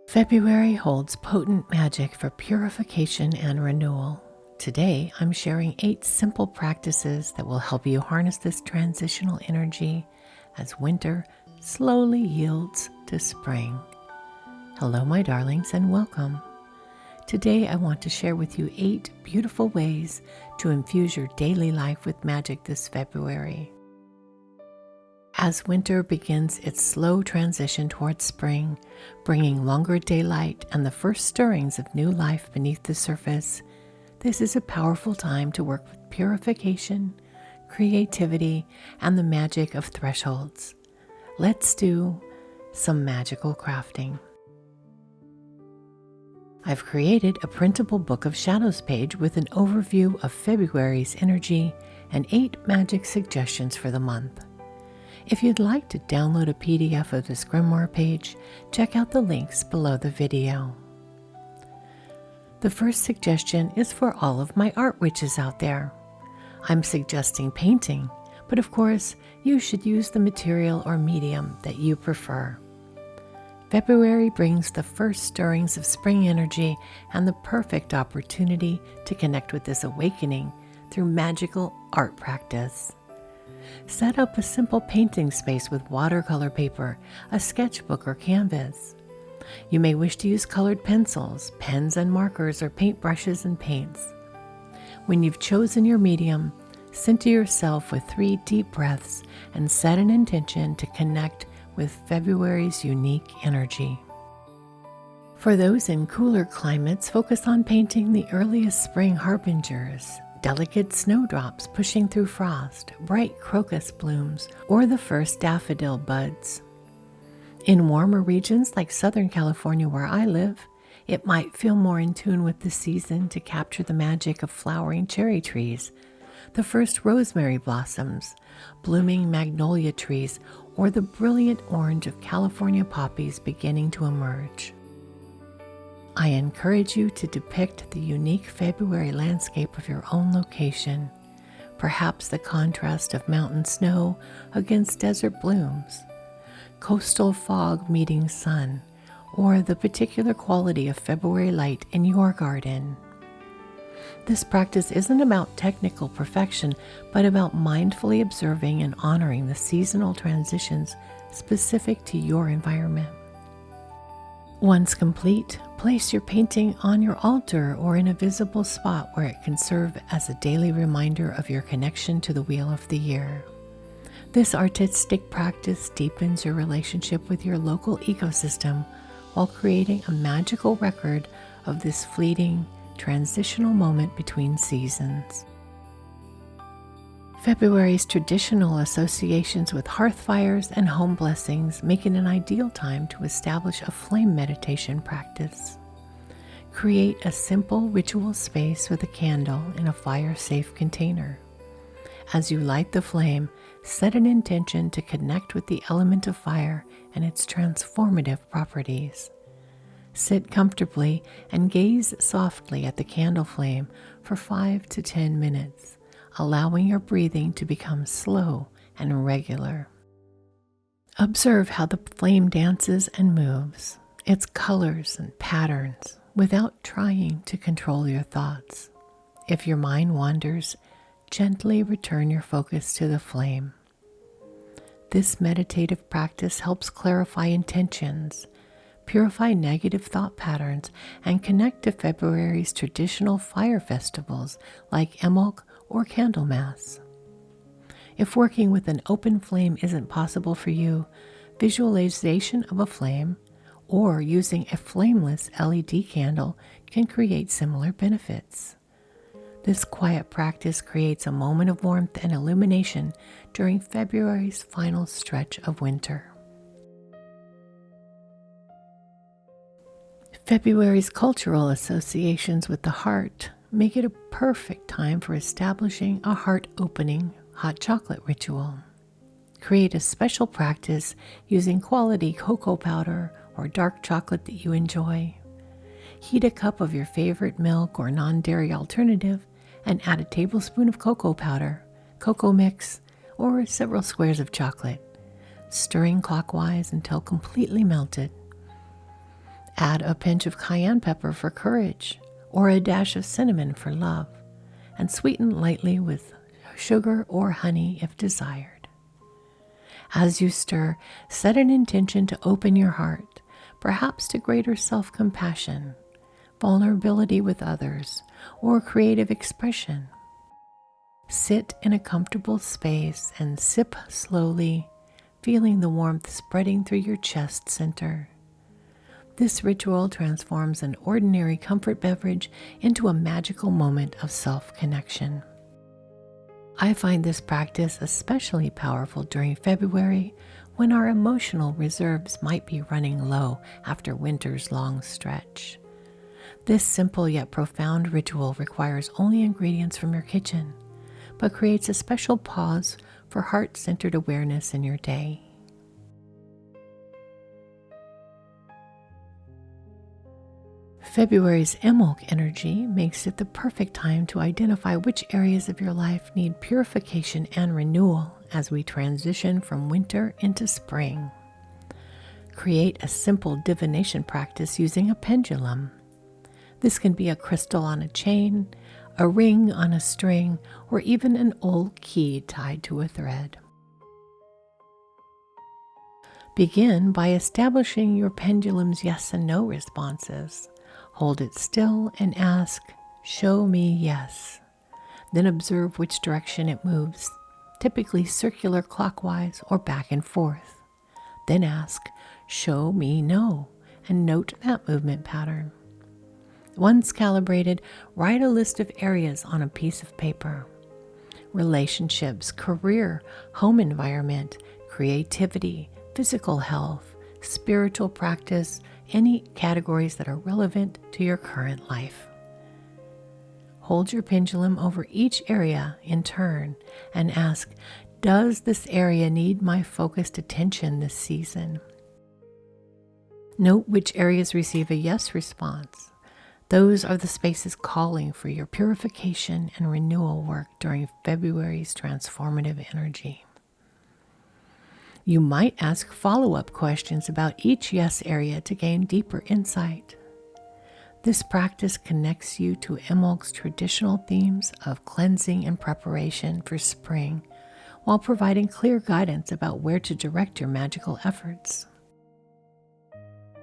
February holds potent magic for purification and renewal. Today, I'm sharing 8 simple practices that will help you harness this transitional energy as winter slowly yields to spring. Hello, my darlings, and welcome. Today, I want to share with you 8 beautiful ways to infuse your daily life with magic this February. As winter begins its slow transition towards spring, bringing longer daylight and the first stirrings of new life beneath the surface, this is a powerful time to work with purification, creativity, and the magic of thresholds. Let's do some magical crafting. I've created a printable Book of Shadows page with an overview of February's energy and 8 magic suggestions for the month. If you'd like to download a PDF of this Grimoire page, check out the links below the video. The first suggestion is for all of my art witches out there. I'm suggesting painting, but of course, you should use the material or medium that you prefer. February brings the first stirrings of spring energy and the perfect opportunity to connect with this awakening through magical art practice. Set up a simple painting space with watercolor paper, a sketchbook, or canvas. You may wish to use colored pencils, pens and markers, or paintbrushes and paints. When you've chosen your medium, center yourself with 3 deep breaths and set an intention to connect with February's unique energy. For those in cooler climates, focus on painting the earliest spring harbingers, delicate snowdrops pushing through frost, bright crocus blooms, or the first daffodil buds. In warmer regions like Southern California where I live, it might feel more in tune with the season to capture the magic of flowering cherry trees, the first rosemary blossoms, blooming magnolia trees, or the brilliant orange of California poppies beginning to emerge. I encourage you to depict the unique February landscape of your own location, perhaps the contrast of mountain snow against desert blooms, coastal fog meeting sun, or the particular quality of February light in your garden. This practice isn't about technical perfection, but about mindfully observing and honoring the seasonal transitions specific to your environment. Once complete, place your painting on your altar or in a visible spot where it can serve as a daily reminder of your connection to the wheel of the year. This artistic practice deepens your relationship with your local ecosystem while creating a magical record of this fleeting, transitional moment between seasons. February's traditional associations with hearth fires and home blessings make it an ideal time to establish a flame meditation practice. Create a simple ritual space with a candle in a fire-safe container. As you light the flame, set an intention to connect with the element of fire and its transformative properties. Sit comfortably and gaze softly at the candle flame for 5 to 10 minutes. Allowing your breathing to become slow and regular. Observe how the flame dances and moves, its colors and patterns, without trying to control your thoughts. If your mind wanders, gently return your focus to the flame. This meditative practice helps clarify intentions, purify negative thought patterns, and connect to February's traditional fire festivals like Imbolc or Candlemas. If working with an open flame isn't possible for you, visualization of a flame or using a flameless LED candle can create similar benefits. This quiet practice creates a moment of warmth and illumination during February's final stretch of winter. February's cultural associations with the heart make it a perfect time for establishing a heart-opening hot chocolate ritual. Create a special practice using quality cocoa powder or dark chocolate that you enjoy. Heat a cup of your favorite milk or non-dairy alternative and add a tablespoon of cocoa powder, cocoa mix, or several squares of chocolate, stirring clockwise until completely melted. Add a pinch of cayenne pepper for courage, or a dash of cinnamon for love, and sweeten lightly with sugar or honey if desired. As you stir, set an intention to open your heart, perhaps to greater self-compassion, vulnerability with others, or creative expression. Sit in a comfortable space and sip slowly, feeling the warmth spreading through your chest center. This ritual transforms an ordinary comfort beverage into a magical moment of self-connection. I find this practice especially powerful during February, when our emotional reserves might be running low after winter's long stretch. This simple yet profound ritual requires only ingredients from your kitchen, but creates a special pause for heart-centered awareness in your day. February's Imbolc energy makes it the perfect time to identify which areas of your life need purification and renewal as we transition from winter into spring. Create a simple divination practice using a pendulum. This can be a crystal on a chain, a ring on a string, or even an old key tied to a thread. Begin by establishing your pendulum's yes and no responses. Hold it still and ask, "Show me yes." Then observe which direction it moves, typically circular clockwise or back and forth. Then ask, "Show me no," and note that movement pattern. Once calibrated, write a list of areas on a piece of paper. Relationships, career, home environment, creativity, physical health, spiritual practice, any categories that are relevant to your current life. Hold your pendulum over each area in turn and ask, "Does this area need my focused attention this season?" Note which areas receive a yes response. Those are the spaces calling for your purification and renewal work during February's transformative energy. You might ask follow-up questions about each yes area to gain deeper insight. This practice connects you to Imbolc's traditional themes of cleansing and preparation for spring, while providing clear guidance about where to direct your magical efforts.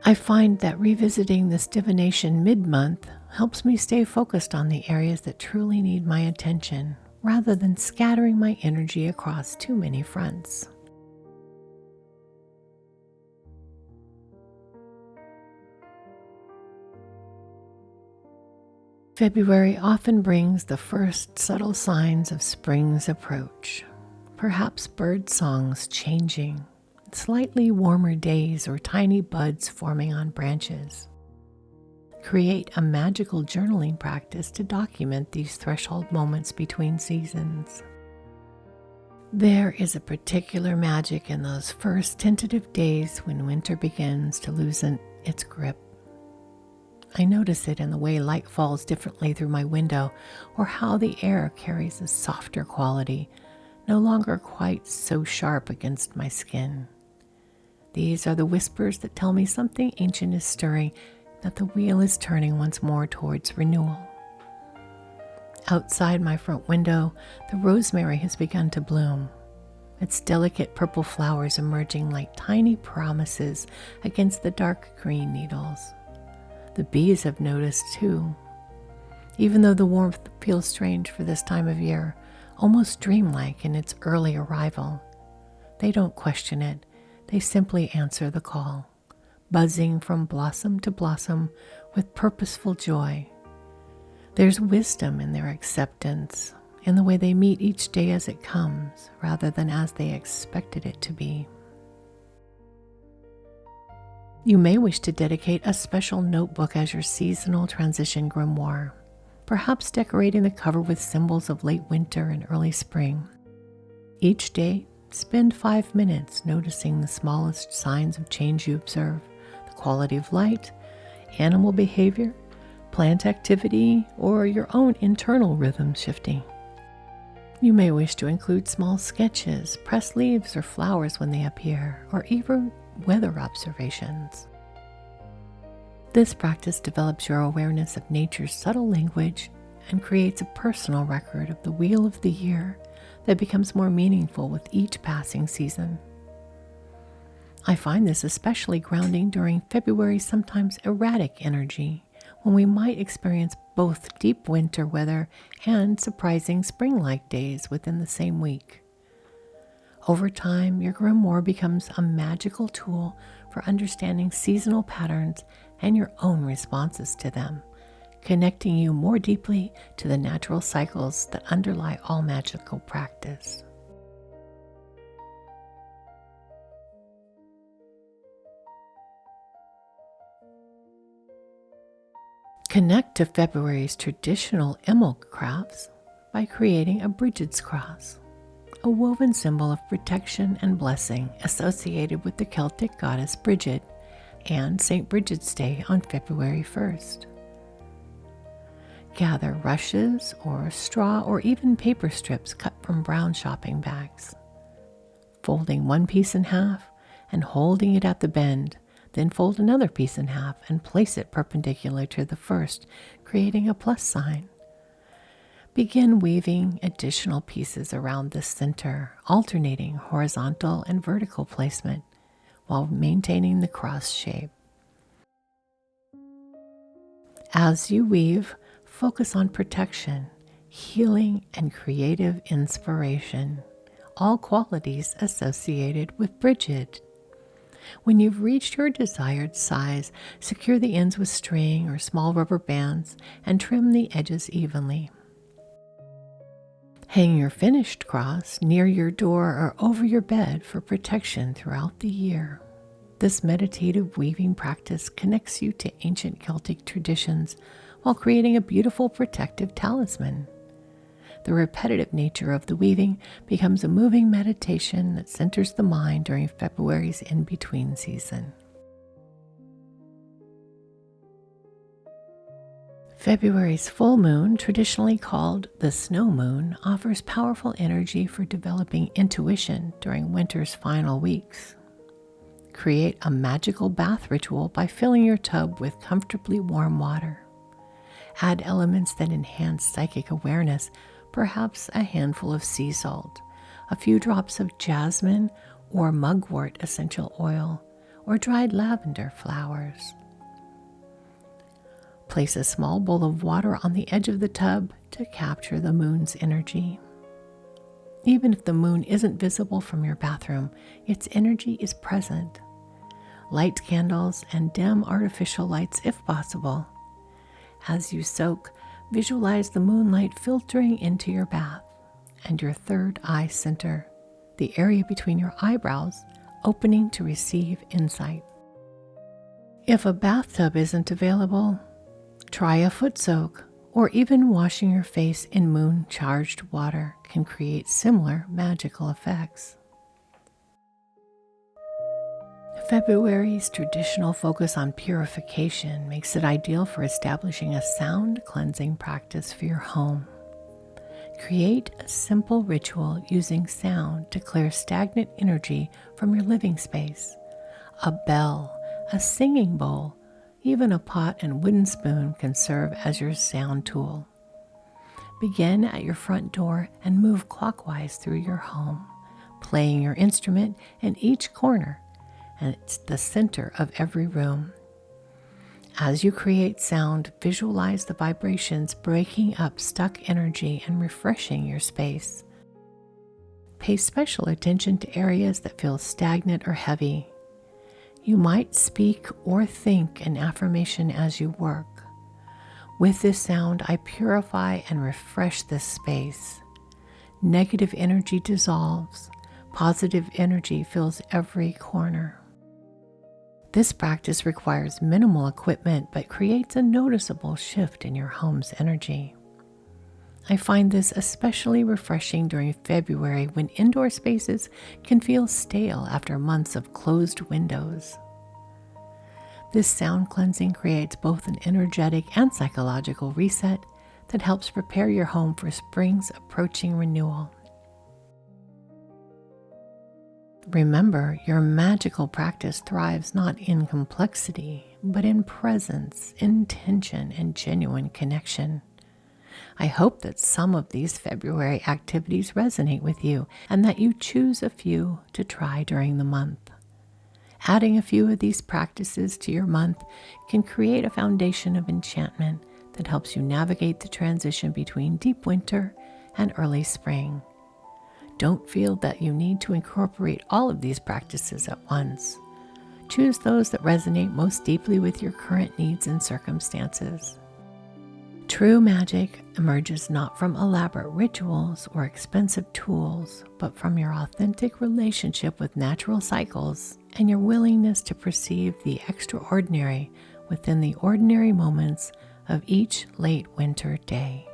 I find that revisiting this divination mid-month helps me stay focused on the areas that truly need my attention, rather than scattering my energy across too many fronts. February often brings the first subtle signs of spring's approach. Perhaps bird songs changing, slightly warmer days, or tiny buds forming on branches. Create a magical journaling practice to document these threshold moments between seasons. There is a particular magic in those first tentative days when winter begins to loosen its grip. I notice it in the way light falls differently through my window, or how the air carries a softer quality, no longer quite so sharp against my skin. These are the whispers that tell me something ancient is stirring, that the wheel is turning once more towards renewal. Outside my front window, the rosemary has begun to bloom, its delicate purple flowers emerging like tiny promises against the dark green needles. The bees have noticed too. Even though the warmth feels strange for this time of year, almost dreamlike in its early arrival, they don't question it. They simply answer the call, buzzing from blossom to blossom with purposeful joy. There's wisdom in their acceptance, in the way they meet each day as it comes, rather than as they expected it to be. You may wish to dedicate a special notebook as your seasonal transition grimoire, perhaps decorating the cover with symbols of late winter and early spring. Each day, spend 5 minutes noticing the smallest signs of change you observe, the quality of light, animal behavior, plant activity, or your own internal rhythm shifting. You may wish to include small sketches, pressed leaves or flowers when they appear, or even weather observations. This practice develops your awareness of nature's subtle language and creates a personal record of the wheel of the year that becomes more meaningful with each passing season. I find this especially grounding during February's sometimes erratic energy, when we might experience both deep winter weather and surprising spring-like days within the same week. Over time, your grimoire becomes a magical tool for understanding seasonal patterns and your own responses to them, connecting you more deeply to the natural cycles that underlie all magical practice. Connect to February's traditional Imbolc crafts by creating a Brigid's cross, a woven symbol of protection and blessing associated with the Celtic goddess Brigid and St. Brigid's Day on February 1st. Gather rushes or straw or even paper strips cut from brown shopping bags. Folding one piece in half and holding it at the bend, then fold another piece in half and place it perpendicular to the first, creating a plus sign. Begin weaving additional pieces around the center, alternating horizontal and vertical placement while maintaining the cross shape. As you weave, focus on protection, healing, and creative inspiration, all qualities associated with Brigid. When you've reached your desired size, secure the ends with string or small rubber bands and trim the edges evenly. Hang your finished cross near your door or over your bed for protection throughout the year. This meditative weaving practice connects you to ancient Celtic traditions while creating a beautiful protective talisman. The repetitive nature of the weaving becomes a moving meditation that centers the mind during February's in-between season. February's full moon, traditionally called the snow moon, offers powerful energy for developing intuition during winter's final weeks. Create a magical bath ritual by filling your tub with comfortably warm water. Add elements that enhance psychic awareness, perhaps a handful of sea salt, a few drops of jasmine or mugwort essential oil, or dried lavender flowers. Place a small bowl of water on the edge of the tub to capture the moon's energy. Even if the moon isn't visible from your bathroom, its energy is present. Light candles and dim artificial lights if possible. As you soak, visualize the moonlight filtering into your bath and your third eye center, the area between your eyebrows, opening to receive insight. If a bathtub isn't available, try a foot soak, or even washing your face in moon-charged water can create similar magical effects. February's traditional focus on purification makes it ideal for establishing a sound cleansing practice for your home. Create a simple ritual using sound to clear stagnant energy from your living space. A bell, a singing bowl, even a pot and wooden spoon can serve as your sound tool. Begin at your front door and move clockwise through your home, playing your instrument in each corner, and it's the center of every room. As you create sound, visualize the vibrations breaking up stuck energy and refreshing your space. Pay special attention to areas that feel stagnant or heavy. You might speak or think an affirmation as you work. With this sound, I purify and refresh this space. Negative energy dissolves. Positive energy fills every corner. This practice requires minimal equipment but creates a noticeable shift in your home's energy. I find this especially refreshing during February when indoor spaces can feel stale after months of closed windows. This sound cleansing creates both an energetic and psychological reset that helps prepare your home for spring's approaching renewal. Remember, your magical practice thrives not in complexity, but in presence, intention, and genuine connection. I hope that some of these February activities resonate with you and that you choose a few to try during the month. Adding a few of these practices to your month can create a foundation of enchantment that helps you navigate the transition between deep winter and early spring. Don't feel that you need to incorporate all of these practices at once. Choose those that resonate most deeply with your current needs and circumstances. True magic emerges not from elaborate rituals or expensive tools, but from your authentic relationship with natural cycles and your willingness to perceive the extraordinary within the ordinary moments of each late winter day.